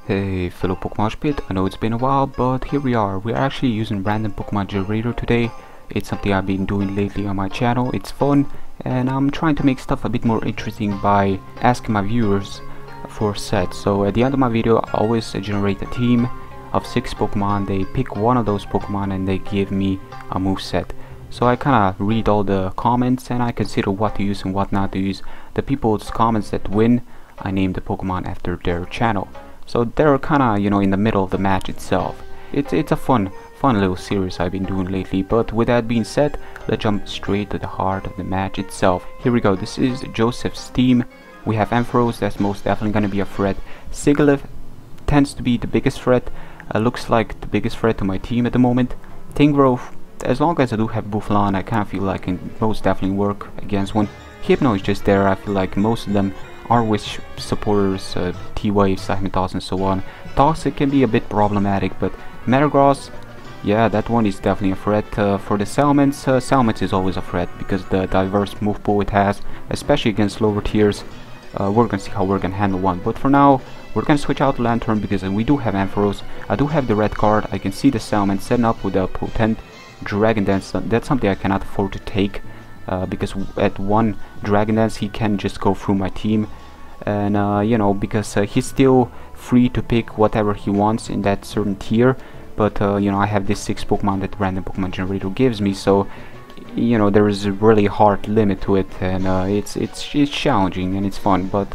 Hey fellow PokeMoshPit, I know it's been a while, but here we are. We're actually using random Pokemon generator today. It's something I've been doing lately on my channel. It's fun, and I'm trying to make stuff a bit more interesting by asking my viewers for sets. So at the end of my video, I always generate a team of 6 Pokemon. They pick one of those Pokemon and they give me a move set. So I kinda read all the comments and I consider what to use and what not to use. The people's comments that win, I name the Pokemon after their channel. So they're kinda, in the middle of the match itself. It's a fun little series I've been doing lately. But with that being said, let's jump straight to the heart of the match itself. Here we go. This is Joseph's team. We have Ampharos, that's most definitely gonna be a threat. Sigilyph tends to be the biggest threat. Looks like the biggest threat to my team at the moment. Tingrowth, as long as I do have Buffalon, I kinda feel like it can most definitely work against one. Hypno is just there. I feel like most of them are Wish supporters, T-Wave, Cyhmetos and so on. Toxic can be a bit problematic, but Metagross, yeah, that one is definitely a threat. For the Salamence, Salamence is always a threat because the diverse move pool it has, especially against lower tiers. We're gonna see how we're gonna handle one, but for now, we're gonna switch out to Lantern because we do have Ampharos. I do have the red card. I can see the Salamence setting up with a potent Dragon Dance. That's something I cannot afford to take. Because at one Dragon Dance he can just go through my team, and because he's still free to pick whatever he wants in that certain tier, but I have this 6 Pokemon that random Pokemon generator gives me, so there is a really hard limit to it, and it's challenging and it's fun. But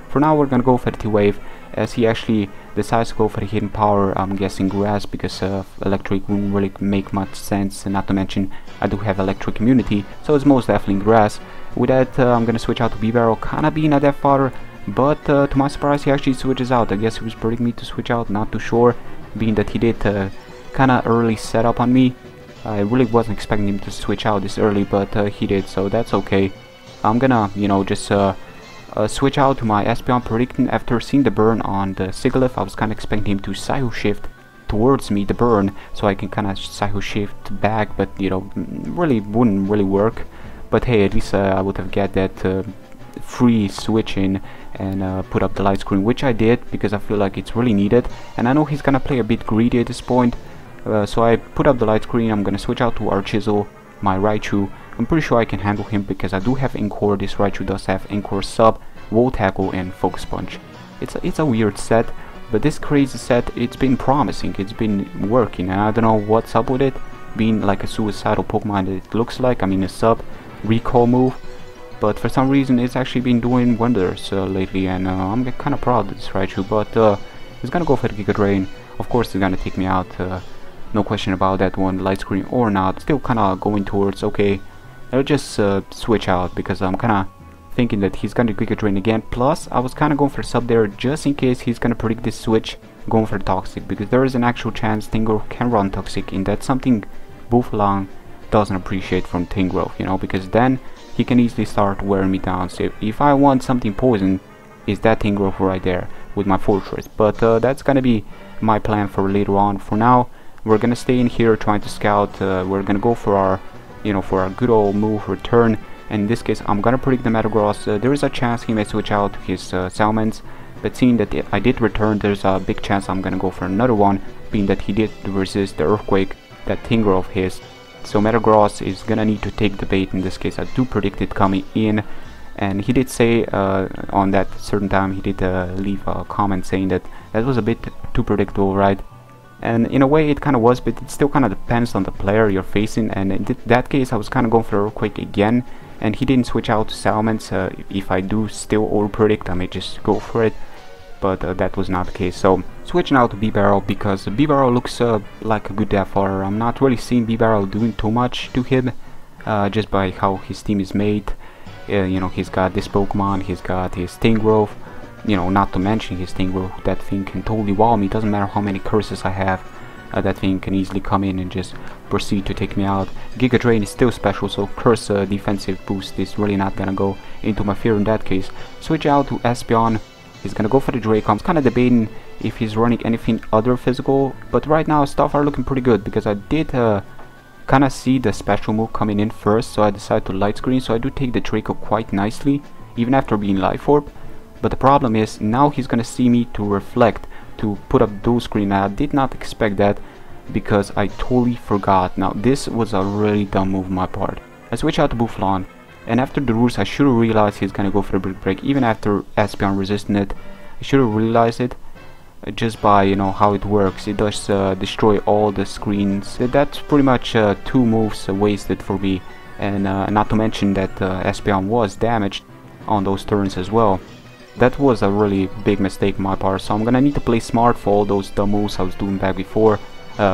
for now we're gonna go for the T-Wave, as he actually decides to go for the hidden power. I'm guessing grass because electric wouldn't really make much sense, and not to mention I do have electric immunity, so it's most definitely grass. With that, I'm gonna switch out to B-Barrel, kinda being a death fodder, but to my surprise he actually switches out. I guess he was predicting me to switch out, not too sure, being that he did kinda early setup on me. I really wasn't expecting him to switch out this early, but he did, so that's okay. I'm gonna just switch out to my Espeon, predicting after seeing the burn on the Sigilyph. I was kinda expecting him to Psycho Shift towards me, the burn, so I can kinda Psycho Shift back, but really wouldn't really work. But hey, at least I would have get that free switch in and put up the light screen, which I did because I feel like it's really needed. And I know he's gonna play a bit greedy at this point, so I put up the light screen. I'm gonna switch out to Archizel, my Raichu. I'm pretty sure I can handle him because I do have Encore. This Raichu does have Encore Sub, Volt Tackle and Focus Punch. It's a weird set, but this crazy set, it's been promising, it's been working, and I don't know what's up with it, being like a suicidal Pokemon it looks like. I mean, a sub recall move, but for some reason it's actually been doing wonders lately, and I'm kinda proud of this Raichu. But he's gonna go for the Giga Drain. Of course he's gonna take me out, no question about that one, light screen or not. Still kinda going towards, okay, I'll just switch out because I'm kinda thinking that he's gonna Giga Drain again. Plus I was kinda going for sub there just in case he's gonna predict this switch, going for Toxic, because there is an actual chance Tingrowth can run Toxic, and that's something Buffalon doesn't appreciate from Tingrowth, because then he can easily start wearing me down. So if I want something poison, is that Tingrowth right there with my Fortress. But that's gonna be my plan for later on. For now, we're gonna stay in here trying to scout. We're gonna go for our for our good old move return. In this case, I'm gonna predict the Metagross. There is a chance he may switch out his Salamence, but seeing that I did return, there's a big chance I'm gonna go for another one, being that he did resist the Earthquake that Tingrowth his. So Metagross is gonna need to take the bait. In this case, I do predict it coming in, and he did say on that certain time, he did leave a comment saying that that was a bit too predictable, right? And in a way it kind of was, but it still kind of depends on the player you're facing, and in that case I was kind of going for Earthquake again, and he didn't switch out to Salamence. If I do still over-predict, I may just go for it, but that was not the case. So switching out to B-Barrel because B-Barrel looks like a good death fodder. I'm not really seeing B-Barrel doing too much to him, just by how his team is made. He's got this Pokemon, he's got his Tingrowth, not to mention his Tingrowth. That thing can totally wall me. Doesn't matter how many curses I have, that thing can easily come in and just proceed to take me out. Giga Drain is still special, so curse defensive boost is really not gonna go into my fear in that case. Switch out to Espeon. He's gonna go for the Draco. I'm kinda debating if he's running anything other physical, but right now stuff are looking pretty good because I did kinda see the special move coming in first, so I decided to light screen. So I do take the Draco quite nicely, even after being Life Orb. But the problem is now he's gonna see me to reflect to put up dual screen. I did not expect that because I totally forgot. Now this was a really dumb move on my part. I switch out to Buffalon, and after the roost I should have realized he's gonna go for the Brick Break. Even after Espeon resisting it, I should have realized it just by, you know, how it works. It does destroy all the screens. That's pretty much 2 moves wasted for me, and not to mention that Espeon was damaged on those turns as well. That was a really big mistake on my part, so I'm gonna need to play smart for all those dumb moves I was doing back before,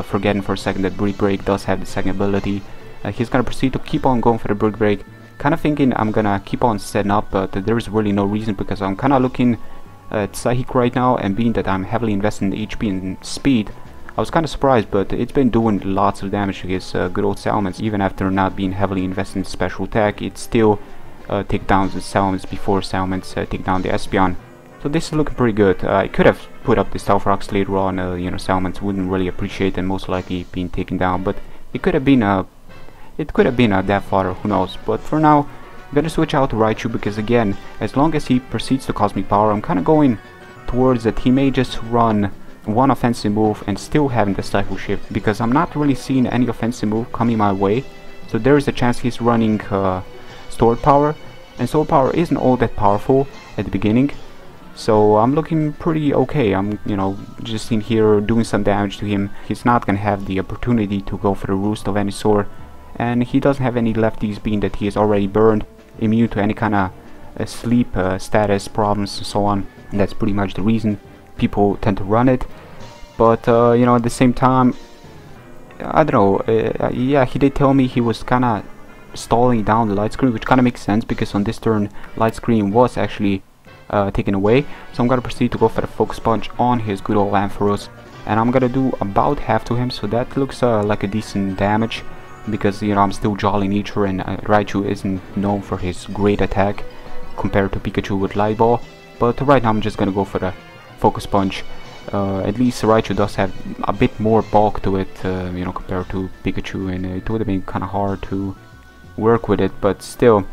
forgetting for a second that Brick Break does have the second ability. He's gonna proceed to keep on going for the Brick Break, kind of thinking I'm gonna keep on setting up, but there's really no reason because I'm kind of looking at Psychic right now, and being that I'm heavily invested in HP and speed, I was kind of surprised, but it's been doing lots of damage to his good old Salamence. Even after not being heavily invested in special attack, it still take down the Salamence before Salamence take down the Espeon. So this is looking pretty good. I could have put up the Stealth Rocks later on. You know, Salamence wouldn't really appreciate and most likely being taken down, but it could have been a Death Fodder, who knows. But for now, I'm gonna switch out to Raichu because, again, as long as he proceeds to Cosmic Power, I'm kind of going towards that he may just run one offensive move and still having the Stifle Shift, because I'm not really seeing any offensive move coming my way. So there is a chance he's running Stored Power, and Stored Power isn't all that powerful at the beginning. So I'm looking pretty okay. I'm, you know, just in here doing some damage to him. He's not gonna have the opportunity to go for the Roost of any sort, and he doesn't have any lefties, being that he is already burned, immune to any kind of sleep status problems and so on. And that's pretty much the reason people tend to run it. But you know, at the same time, I don't know, yeah, he did tell me he was kind of stalling down the light screen, which kind of makes sense because on this turn light screen was actually taken away. So I'm gonna proceed to go for the Focus Punch on his good old Ampharos, and I'm gonna do about half to him, so that looks like a decent damage, because, you know, I'm still Jolly Nature, and Raichu isn't known for his great attack compared to Pikachu with Light Ball. But right now I'm just gonna go for the Focus Punch. At least Raichu does have a bit more bulk to it, you know, compared to Pikachu, and it would have been kind of hard to work with it. But still,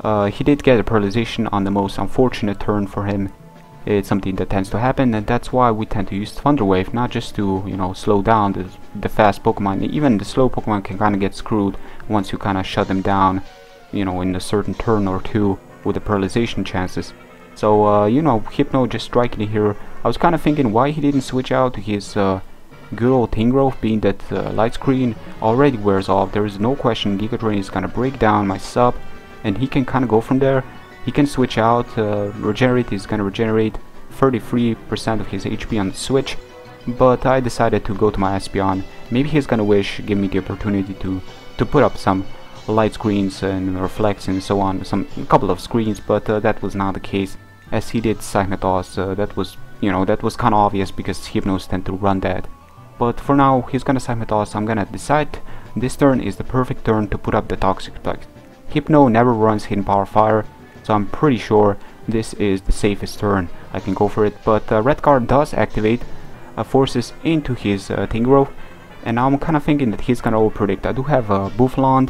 he did get a paralyzation on the most unfortunate turn for him. It's something that tends to happen, and that's why we tend to use Thunder Wave, not just to, you know, slow down the fast Pokemon. Even the slow Pokemon can kind of get screwed once you kind of shut them down, you know, in a certain turn or two with the paralyzation chances. So you know, Hypno just striking it here. I was kind of thinking why he didn't switch out to his good old Tingrowth, being that light screen already wears off. There is no question Giga Drain is gonna break down my sub, and he can kind of go from there. He can switch out, regenerate. He's gonna regenerate 33% of his HP on the switch, but I decided to go to my Espeon. Maybe he's gonna wish, give me the opportunity to put up some light screens and reflects and so on, a couple of screens, but that was not the case, as he did Psychnotoss. That was, you know, that was kind of obvious because Hypnos tend to run that. But for now, he's gonna Psychnotoss. I'm gonna decide this turn is the perfect turn to put up the Toxic Spikes. Hypno never runs Hidden Power Fire, so I'm pretty sure this is the safest turn. I can go for it, but Red Card does activate forces into his Tingrowth, and now I'm kind of thinking that he's gonna overpredict. I do have Buffalon,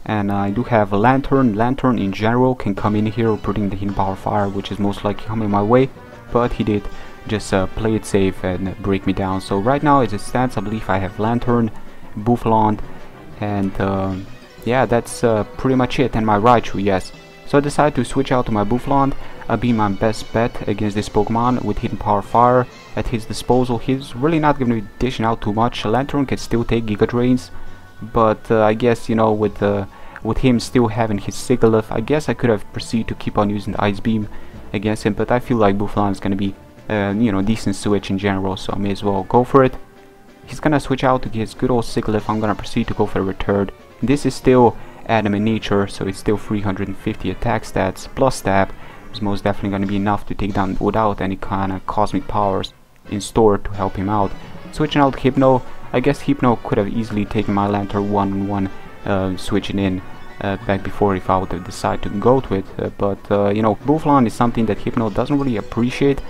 and I do have a Lantern. Lantern in general can come in here putting the Hidden Power Fire, which is most likely coming my way, but he did just play it safe and break me down. So right now as it stands, I believe I have Lantern, Buffalon, and yeah, that's pretty much it, and my Raichu, yes. So I decided to switch out to my Buffalon, being my best bet against this Pokemon with Hidden Power Fire at his disposal. He's really not going to be dishing out too much. Lantern can still take Giga Drains, but I guess, you know, with him still having his Sigilyph, I guess I could have proceeded to keep on using the Ice Beam against him, but I feel like Buffalon is going to be, you know, decent switch in general, so I may as well go for it. He's going to switch out to his good old Sigilyph. I'm going to proceed to go for a Return. This is still Adam in nature, so it's still 350 attack stats plus stab. It's most definitely going to be enough to take down without any kind of cosmic powers in store to help him out. Switching out Hypno, I guess Hypno could have easily taken my Lantern one-on-one, switching in back before if I would have decided to go to it, but you know, Buffalon is something that Hypno doesn't really appreciate.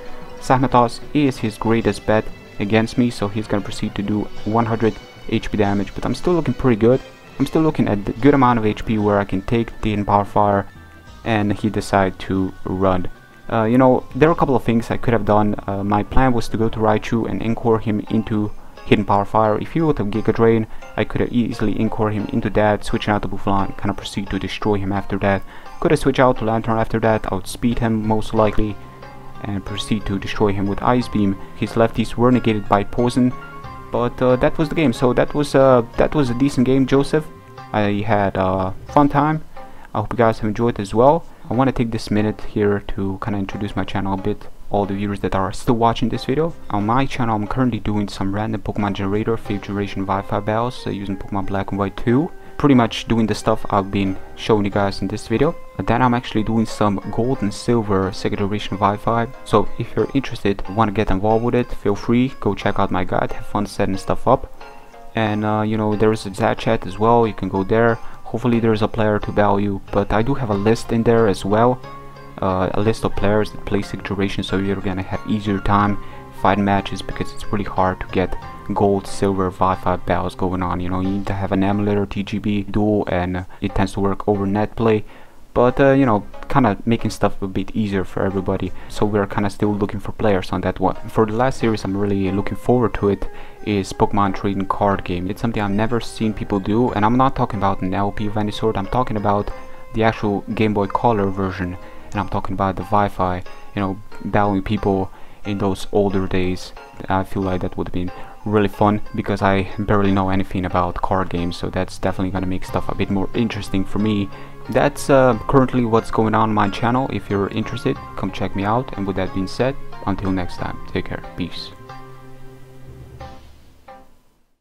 Psychnotoss is his greatest bet against me, so he's going to proceed to do 100 HP damage, but I'm still looking pretty good. I'm still looking at the good amount of HP where I can take the Hidden Power Fire, and he decided to run You know, there are a couple of things I could have done. My plan was to go to Raichu and encore him into Hidden Power Fire. If he would have Giga Drain, I could have easily encore him into that, switching out to Buffalon, kind of proceed to destroy him after that. Could have switched out to Lantern after that, outspeed him most likely, and proceed to destroy him with Ice Beam. His lefties were negated by Poison, but that was the game. So that was a decent game, Joseph. I had a fun time. I hope you guys have enjoyed as well. I want to take this minute here to kind of introduce my channel a bit. All the viewers that are still watching this video. On my channel, I'm currently doing some random Pokemon generator 5th generation Wi-Fi battles using Pokemon Black and White 2. Pretty much doing the stuff I've been showing you guys in this video. And then I'm actually doing some gold and silver 2nd generation Wi-Fi. So if you're interested, want to get involved with it, feel free, go check out my guide, have fun setting stuff up. And you know, there is a Zat chat as well, you can go there. Hopefully there's a player to battle you, but I do have a list in there as well. A list of players that play 6th generation, so you're gonna have easier time fighting matches, because it's pretty hard to get gold, silver, Wi-Fi battles going on. You know, you need to have an emulator, TGB, duel, and it tends to work over net play. But you know, kind of making stuff a bit easier for everybody. So we're kind of still looking for players on that one. For the last series, I'm really looking forward to it, is Pokemon trading card game. It's something I've never seen people do, and I'm not talking about an LP of any sort. I'm talking about the actual Game Boy Color version, and I'm talking about the Wi-Fi. You know, battling people in those older days. I feel like that would have been really fun, because I barely know anything about card games, so that's definitely gonna make stuff a bit more interesting for me. That's currently what's going on my channel. If you're interested, come check me out. And with that being said, until next time, take care, peace.